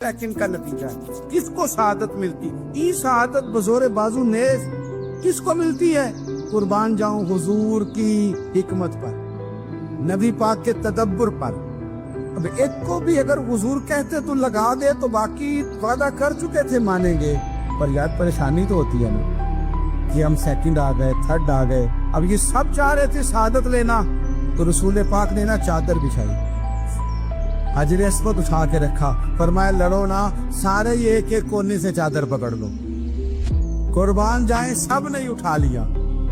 लेकिन का नतीजा है किसको शहादत मिलती? ई शहादत बजोरे बाजू नेज किसको मिलती है? कुर्बान जाऊं हुजूर की हिकमत पर, नबी पाक के तदब्बर पर। अब एक को भी अगर हुजूर कहते तो लगा दे तो बाकी वादा कर चुके थे मानेंगे, पर यार परेशानी तो होती है ना कि हम सेकंड आ गए, थर्ड आ गए। अब ये सब चाह रहे थे शहादत लेना, तो रसूल पाक ने ना चादर बिछाई, हजर अस्वद उठा के रखा, फरमाया लड़ो ना, सारे ये एक एक कोने से चादर पकड़ लो, कुर्बान जाए। सब ने उठा लिया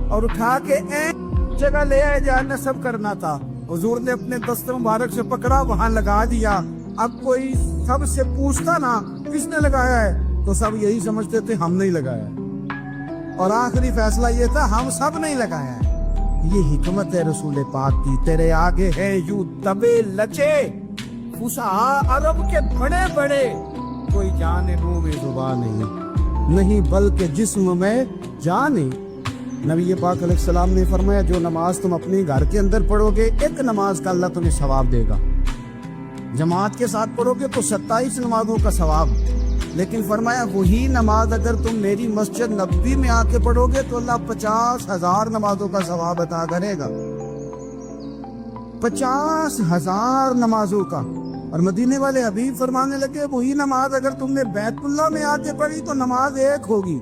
और उठा के एक जगह ले आए जहाँ नस्ब करना था। हुजूर ने अपने दस्त मुबारक से पकड़ा, वहां लगा दिया। अब कोई सब से पूछता ना किसने लगाया है, तो सब यही समझते थे हमने ही लगाया है, और आखिरी फैसला ये था हम सब नहीं लगाया है। ये हिकमत है रसूल पाक की। तेरे आगे है यूं दबे लचे फुसहा अरब के बड़े बड़े, कोई जाने में जुबान नहीं बल्कि जिस्म में जाने। नबी पाक अलैहिस्सलाम ने फरमाया जो नमाज तुम अपने घर के अंदर पढ़ोगे, एक नमाज का अल्लाह तुम्हें सवाब देगा। जमात के साथ पढ़ोगे तो 27 नमाजों का सवाब। लेकिन फरमाया वही नमाज अगर तुम मेरी मस्जिद नबवी में आके पढ़ोगे तो अल्लाह 50,000 नमाजों का सवाब अता करेगा। 50,000 नमाजों का। और मदीने वाले हबीब फरमाने लगे वही नमाज अगर तुमने बैतुल्लाह में आके पढ़ी तो नमाज एक होगी,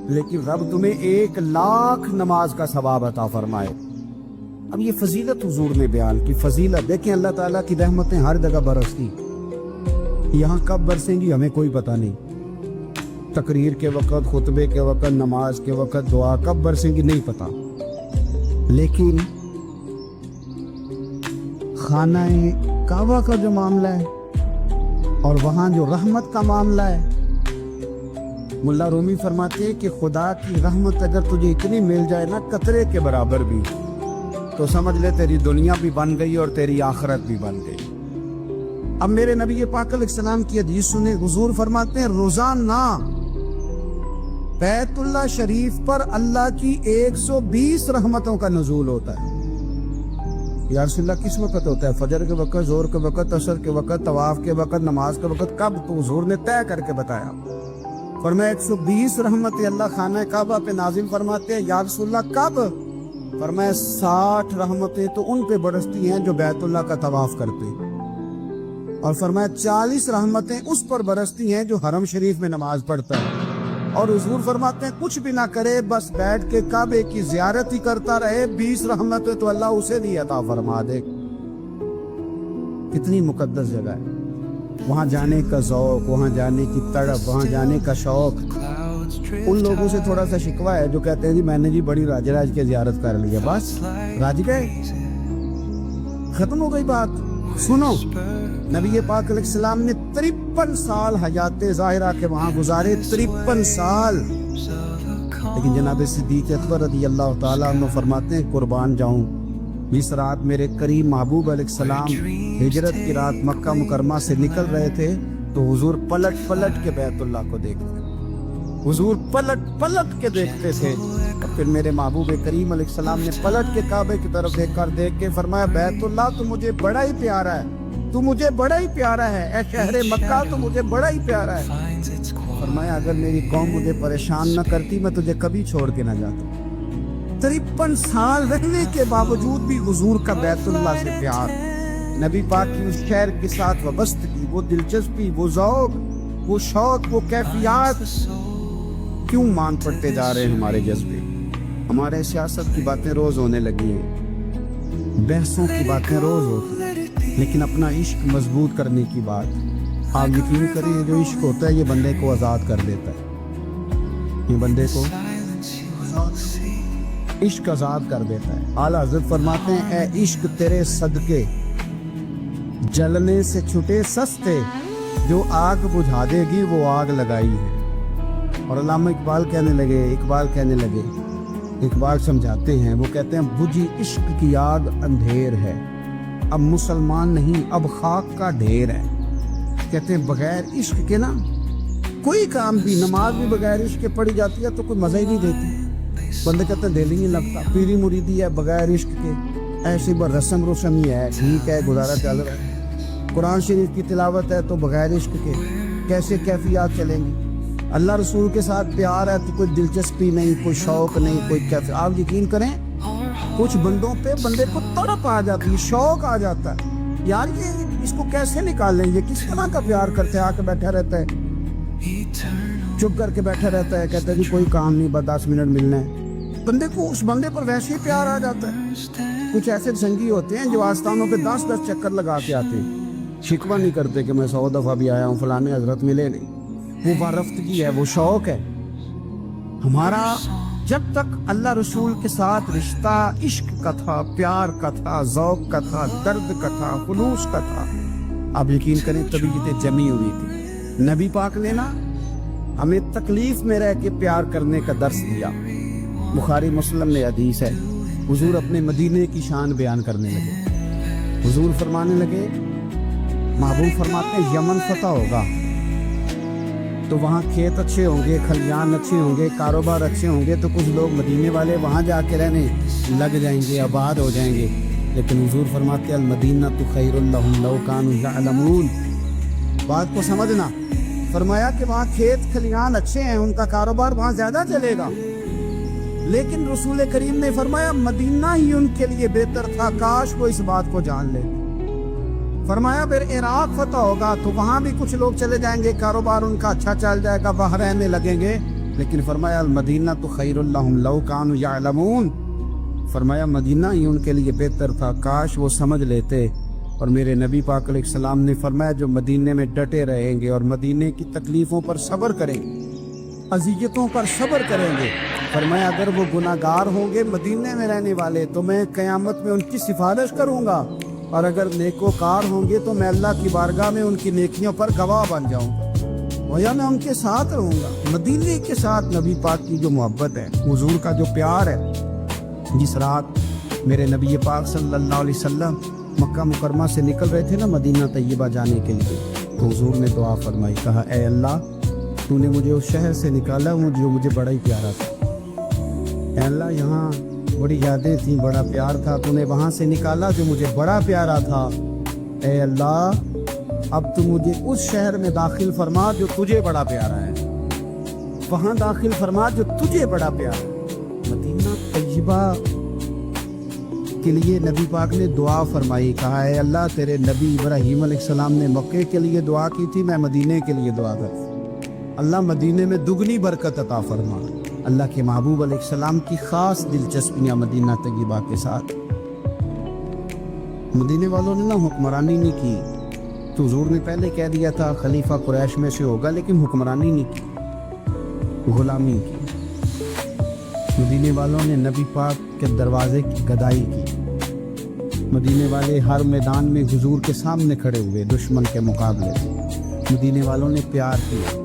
लेकिन रब तुम्हें 1,00,000 नमाज का सवाब अता फरमाए। अब ये फजीलत हुजूर ने बयान की, फजीलत देखें। अल्लाह ताला की रहमतें हर जगह बरसती, यहाँ कब बरसेंगी हमें कोई पता नहीं। तकरीर के वक़्त, खुतबे के वक़्त, नमाज के वक़्त, दुआ कब बरसेंगी नहीं पता। लेकिन खाना काबा का जो मामला है और वहाँ जो रहमत का मामला है, मुल्ला रूमी फरमाते हैं कि खुदा की रहमत अगर तुझे इतनी मिल जाए ना कतरे के बराबर भी, तो समझ ले तेरी दुनिया भी बन गई और तेरी आखिरत भी बन गई। अब मेरे नबी पाक अलैहिस्सलाम की हदीस सुने, हुजूर फरमाते हैं रोजाना बैतुल्लाह शरीफ पर अल्लाह की 120 रहमतों का नुज़ूल होता है। या रसूलल्लाह किस वक़्त होता है? फजर के वक़्त, जोर के वक़्त, असर के वक़्त, तवाफ के वक़्त, नमाज के वक़्त, कब? तो हुजूर ने तय करके बताया। फरमाया 120 रहमतें अल्लाह खाना काबा पे नाजिल फरमाते हैं। या रसूलल्लाह कब? फरमाया 60 रहमतें तो उन पे बरसती हैं जो बैतुल्लाह का तवाफ करते हैं, और फरमाया 40 रहमतें उस पर बरसती हैं जो हरम शरीफ में नमाज पढ़ता है। और हुजूर फरमाते हैं कुछ भी ना करे, बस बैठ के काबे की ज़ियारत ही करता रहे, 20 रहमतें तो अल्लाह उसे भी अता फरमा दे। कितनी मुकद्दस जगह है, वहाँ जाने का ज़ौक़, वहाँ जाने की तड़प, वहाँ जाने का शौक़। उन लोगों से थोड़ा सा शिकवा है जो कहते हैं जी मैंने जी बड़ी राज के ज़ियारत कर ली है, बस राज गए, खत्म हो गई बात। सुनो, नबी पाक अलैहिस्सलाम ने 53 साल हयाते ज़ाहिरा के वहाँ गुजारे, 53 साल। लेकिन जनाब सिद्दीक़ अकबर रज़ी अल्लाह ताला अन्हु फरमाते हैं कुर्बान जाऊं, जिस रात मेरे करीम महबूब अलैहिस्सलाम हिजरत की रात मक्का मुकरमा से निकल रहे थे, तो हुजूर पलट पलट के बैतुल्लाह को देखते, हुजूर पलट पलट के देखते थे। और फिर मेरे महबूब करीम अलैहिस्सलाम ने पलट के काबे की तरफ देख के फरमाया बैतुल्लाह तो मुझे बड़ा ही प्यारा है, तू मुझे बड़ा ही प्यारा है, ऐ शहरे मक्का तो मुझे बड़ा ही प्यारा है। फरमाया अगर मेरी कौम मुझे परेशान न करती मैं तुझे कभी छोड़ के न जाता। 53 साल रहने के बावजूद भी हुजूर का बैतुल्लाह से प्यार, नबी पाक की उस शहर के साथ वाबस्तगी, वो दिलचस्पी, वो ज़ौक़, वो शौक़, वो कैफियत क्यों मान पड़ते जा रहे हैं हमारे जज्बे। हमारे सियासत की बातें रोज होने लगी हैं, बहसों की बातें रोज होती हैं, लेकिन अपना इश्क मजबूत करने की बात आप यकीन करिए, जो इश्क होता है ये बंदे को आज़ाद कर देता है, ये बंदे को इश्क आज़ाद कर देता है। आला हज़रत फरमाते हैं ए इश्क तेरे सदके जलने से छुटे सस्ते, जो आग बुझा देगी वो आग लगाई है। और अल्लामा इकबाल कहने लगे, इकबाल समझाते हैं, वो कहते हैं बुझी इश्क की आग अंधेर है, अब मुसलमान नहीं अब खाक का ढेर है। कहते हैं बगैर इश्क के ना कोई काम भी, नमाज भी बगैर इश्क के पढ़ी जाती है तो कोई मज़ा ही नहीं देती। बंदे कहते हैं दिल ही नहीं लगता, पीरी मुरीदी है बगैर इश्क के, ऐसी बस रस्म रस्म ही है, ठीक है गुजारा चल रहा है। कुरान शरीफ की तिलावत है तो बगैर इश्क के कैसे कैफियत चलेंगी। अल्लाह रसूल के साथ प्यार है तो कोई दिलचस्पी नहीं, कोई शौक नहीं, कोई कैफियत। आप यकीन करें कुछ बंदों पे बंदे को तड़प आ जाती है, शौक आ जाता है, यार ये इसको कैसे निकालें, ये किस तरह का प्यार करते हैं। आके बैठा रहता है, चुप करके बैठा रहता है, कहता है कि कोई काम नहीं, बस 10 मिनट मिलना है। बंदे को उस बंदे पर वैसे ही प्यार आ जाता है। कुछ ऐसे संगी होते हैं जो आस्थानों पे 10-10 चक्कर लगा के आते हैं, शिकवा नहीं करते कि मैं 100 दफा भी आया हूँ, फलाने हजरत मिले नहीं। वो वारफ्तगी है, वो शौक है हमारा। जब तक अल्लाह रसूल के साथ रिश्ता इश्क का था, प्यार का था, ज़ौक़ का था, दर्द का था, खुलूस का था, आप यकीन करें तबीयतें जमी हुई थी। नबी पाक ने ना हमें तकलीफ में रह के प्यार करने का दर्स दिया। बुखारी मुस्लिम में हदीस है, हुजूर अपने मदीने की शान बयान करने लगे। हुजूर फरमाने लगे, महबूब फरमाते हैं यमन फतह होगा तो वहाँ खेत अच्छे होंगे, खलियान अच्छे होंगे, कारोबार अच्छे होंगे, तो कुछ लोग मदीने वाले वहाँ जाके रहने लग जाएंगे, आबाद हो जाएंगे। लेकिन हुजूर फरमाते अल मदीना तो खैरुल लहुम लौ कानू यअलमून। बात को समझना, फरमाया कि वहाँ खेत खलियान अच्छे हैं, उनका कारोबार वहाँ ज्यादा चलेगा। लेकिन रसूल करीम ने फरमाया मदीना ही उनके लिए बेहतर था, काश वो इस बात को जान ले। फरमाया फिर इराक फतह होगा तो वहाँ भी कुछ लोग चले जाएंगे, कारोबार उनका अच्छा चल जाएगा, वहाँ रहने लगेंगे। लेकिन फरमाया अल मदीना तो खैरुल लहुम लौ कानू यअलमून। फरमाया मदीना ही उनके लिए बेहतर था, काश वो समझ लेते। और मेरे नबी पाक अलैहिस्सलाम ने फरमाया जो मदीने में डटे रहेंगे और मदीने की तकलीफ़ों पर सब्र करेंगे, अज़ियतों पर सब्र करेंगे, फरमाया अगर वो गुनाहगार होंगे मदीने में रहने वाले तो मैं क़यामत में उनकी सिफारिश करूँगा, और अगर नेकोकार होंगे तो मैं अल्लाह की बारगाह में उनकी नेकियों पर गवाह बन जाऊँगा, गोया मैं उनके साथ रहूँगा। मदीने के साथ नबी पाक की जो मोहब्बत है, हुजूर का जो प्यार है। जिस रात मेरे नबी पाक सल्लल्लाहु अलैहि वसल्लम मक्का मुकरमा से निकल रहे थे ना मदीना तैयबा जाने के लिए, तो हुजूर ने दुआ फरमाई, कहा ए अल्लाह तूने मुझे उस शहर से निकाला जो मुझे बड़ा ही प्यारा था। ए अल्लाह यहाँ बड़ी यादें थी, बड़ा प्यार था, तूने वहाँ से निकाला जो मुझे बड़ा प्यारा था। ए अल्लाह अब तू मुझे उस शहर में दाखिल फरमा जो तुझे बड़ा प्यारा है, वहाँ दाखिल फरमा जो तुझे बड़ा प्यारा है। मदीना तैयबा के लिए नबी पाक ने दुआ फरमाई, कहा है अल्लाह तेरे नबी इब्राहीम अलैहिस्सलाम ने मक्के के लिए दुआ की थी, मैं मदीने के लिए दुआ कर, अल्लाह मदीने में दुगनी बरकत अता फरमा। अल्लाह के महबूब अलैहिस्सलाम की खास दिलचस्पियाँ मदीना तैयबा के साथ। मदीने वालों ने ना हुक्मरानी नहीं की, तो हुजूर ने पहले कह दिया था खलीफा कुरैश में से होगा, लेकिन हुक्मरानी नहीं की, गुलामी की। मदीने वालों ने नबी पाक के दरवाजे की गदाई की। मदीने वाले हर मैदान में हुजूर के सामने खड़े हुए दुश्मन के मुकाबले। मदीने वालों ने प्यार किया।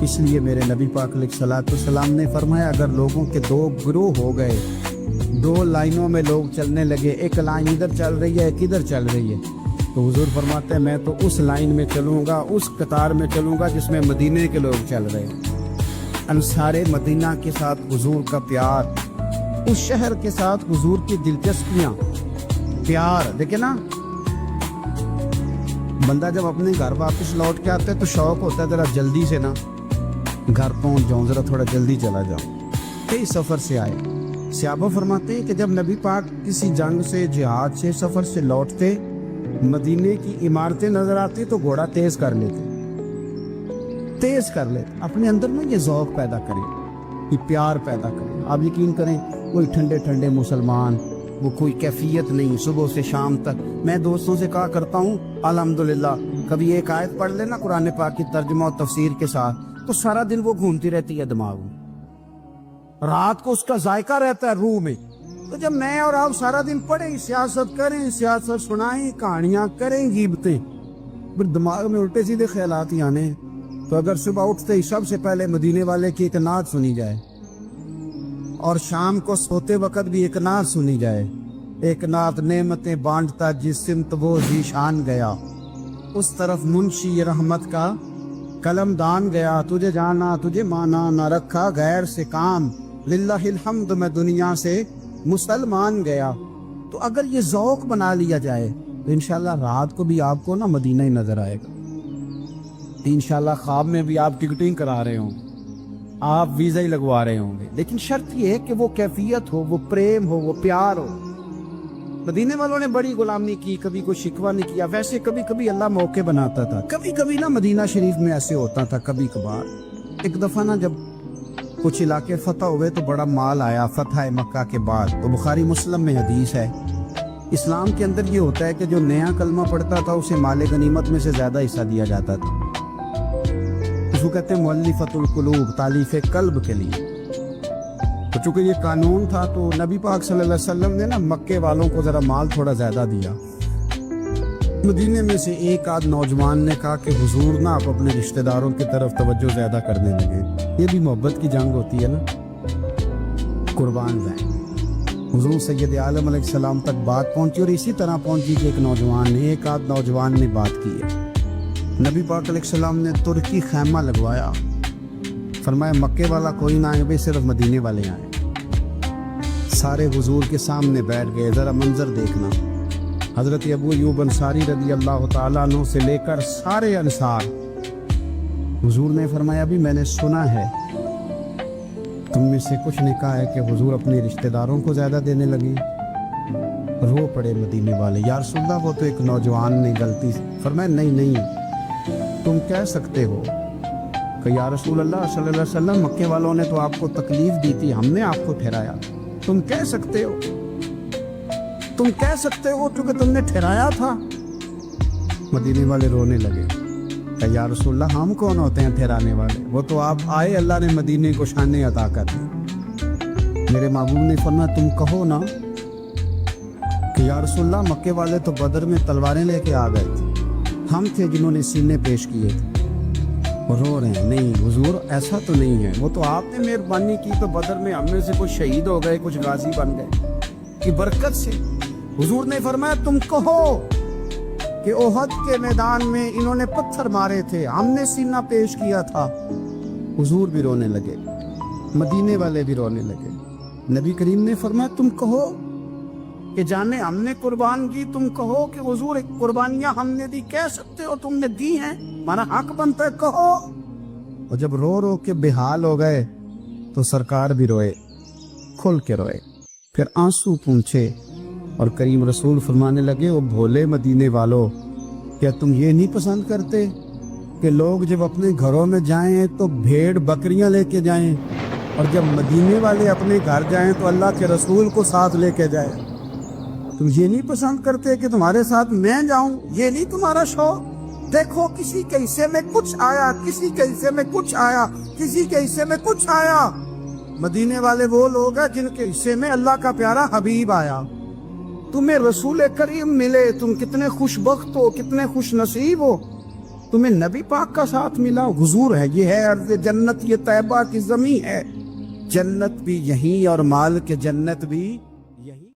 इसलिए मेरे नबी पाक अलैहिस्सलाम ने फरमाया अगर लोगों के दो ग्रोह हो गए, दो लाइनों में लोग चलने लगे, एक लाइन इधर चल रही है एक इधर चल रही है, तो हुजूर फरमाते हैं मैं तो उस लाइन में चलूँगा, उस कतार में चलूँगा जिसमें मदीने के लोग चल रहे हैं। अंसारे मदीना के साथ हुजूर का प्यार, उस शहर के साथ हुजूर की दिलचस्पियाँ, प्यार। देखे ना बंदा जब अपने घर वापस लौट के आता है तो शौक होता है जरा जल्दी से ना घर पहुंच जाऊं, जरा थोड़ा जल्दी चला जाऊं। कई सफर से आए, सहाबा फरमाते हैं कि जब नबी पाक किसी जंग से, जिहाद से, सफर से लौटते, मदीने की इमारतें नजर आती तो घोड़ा तेज कर लेते, अपने अंदर में ये ज़ौक़ पैदा करें, ये प्यार पैदा करें। आप यकीन करें कोई ठंडे ठंडे मुसलमान, वो कोई कैफियत नहीं, सुबह से शाम तक मैं दोस्तों से कहा करता हूँ अल्हम्दुलिल्लाह, कभी एक आयत पढ़ लेना कुरान पाक की तर्जुमा और तफसीर के साथ, तो सारा दिन वो घूमती रहती है दिमाग में, रात को उसका जायका रहता है रूह में। तो जब मैं और आप सारा दिन पढ़ें, सियासत करें, सियासत सुनाएं, कहानियां करें, गीबतें, फिर दिमाग में उल्टे सीधे ख्यालात ही आने। तो अगर सुबह उठते ही सबसे पहले मदीने वाले की एक नात सुनी जाए, और शाम को सोते वक्त भी एक नात सुनी जाए, एक नात नेमतें बांटता जिस सिमत वो जीशान गया, उस तरफ मुंशी रहमत का कलमदान गया, तुझे जाना तुझे माना न रखा गैर से काम, लिल्लाहिल हम्द मैं दुनिया से मुसलमान गया। तो अगर ये ज़ौक़ बना लिया जाए तो इंशाल्लाह रात को भी आपको ना मदीना ही नजर आएगा। इंशाल्लाह ख्वाब में भी आप टिकटिंग करा रहे हों, आप वीज़ा ही लगवा रहे होंगे, लेकिन शर्त ये है कि वो कैफियत हो, वो प्रेम हो, वो प्यार हो। मदीने वालों ने बड़ी गुलामी की, कभी कोई शिकवा नहीं किया। वैसे कभी कभी अल्लाह मौके बनाता था, कभी कभी ना मदीना शरीफ में ऐसे होता था कभी कभार। एक दफ़ा ना जब कुछ इलाके फतह हुए तो बड़ा माल आया फतह मक्का के बाद, तो बुखारी मुस्लिम में हदीस है। इस्लाम के अंदर ये होता है कि जो नया कलमा पढ़ता था उसे माले गनीमत में से ज़्यादा हिस्सा दिया जाता था। उसको कहते हैं मुअल्लिफतुल कुलूब, तालीफ़े कल्ब के लिए। तो चूंकि ये कानून था तो नबी पाक सल्लल्लाहु अलैहि वसल्लम ने ना मक्के वालों को ज़रा माल थोड़ा ज़्यादा दिया। मदीने में से एक आध नौजवान ने कहा कि हुजूर ना आप अपने रिश्तेदारों की तरफ तवज्जो ज़्यादा करने लगे। ये भी मोहब्बत की जंग होती है ना, कुर्बान जाएं। हुजूर सैयद आलम अलैहिस्सलाम तक बात पहुंची और इसी तरह पहुंची कि एक आध नौजवान ने बात की है। नबी पाक अलैहिस्सलाम ने तुर्की खैमा लगवाया, फरमाया मक्के वाला कोई ना आए भाई, सिर्फ मदीने वाले आए। सारे हुजूर के सामने बैठ गए। ज़रा मंजर देखना, हज़रत अबू अय्यूब अंसारी रज़ी अल्लाह तआला अन्हु से लेकर सारे अंसार। हुजूर ने फरमाया अभी मैंने सुना है तुम में से कुछ ने कहा है कि हुजूर अपने रिश्तेदारों को ज़्यादा देने लगे। रो पड़े मदीने वाले, या रसूलल्लाह वो तो एक नौजवान ने गलती से। फरमाया नहीं, तुम कह सकते हो कि या रसूल अल्लाह सल्लल्लाहु अलैहि वसल्लम मक्के वालों ने तो आपको तकलीफ दी थी, हमने आपको ठहराया। तुम कह सकते हो क्योंकि तुमने ठहराया था। मदीने वाले रोने लगे, कि या रसूल अल्लाह हम कौन होते हैं ठहराने वाले, वो तो आप आए, अल्लाह ने मदीने को शान अता कर दी। मेरे महबूब ने फरमाया तुम कहो ना कि या रसूल अल्लाह मक्के वाले तो बदर में तलवारें लेके आ गए थे, हम थे जिन्होंने सीने पेश किए थे। वो रो रहे हैं, नहीं हुजूर ऐसा तो नहीं है, वो तो आपने मेहरबानी की तो बदर में हम में से कुछ शहीद हो गए, कुछ गाजी बन गए की बरकत से। हुजूर ने फरमाया तुम कहो कि ओहद के मैदान में इन्होंने पत्थर मारे थे, हमने सीना पेश किया था। हुजूर भी रोने लगे, मदीने वाले भी रोने लगे। नबी करीम ने फरमाया तुम कहो कि जाने हमने कुर्बान की, तुम कहो कि हुजूर एक कुर्बानियां हमने दी, कह सकते हो तुमने दी हैं, हमारा हक बनता है, कहो। और जब रो रो के बेहाल हो गए तो सरकार भी रोए, खुल के रोए, फिर आंसू पूंछे और करीम रसूल फरमाने लगे ओ भोले मदीने वालों, क्या तुम ये नहीं पसंद करते कि लोग जब अपने घरों में जाएं तो भेड़ बकरियां लेके जाएं, और जब मदीने वाले अपने घर जाएं तो अल्लाह के रसूल को साथ लेके जाएं? तुम ये नहीं पसंद करते कि तुम्हारे साथ मैं जाऊं? ये नहीं तुम्हारा शौक? देखो किसी के हिस्से में कुछ आया, किसी के हिस्से में कुछ आया, किसी के हिस्से में कुछ आया। मदीने वाले वो लोग हैं जिनके हिस्से में अल्लाह का प्यारा हबीब आया। तुम्हें रसूल करीम मिले, तुम कितने खुशबख्त हो, कितने खुश नसीब हो, तुम्हें नबी पाक का साथ मिला। हुजूर है, ये है अर्ज़ जन्नत, ये तैबा की ज़मीं है, जन्नत भी यहीं और माल के जन्नत भी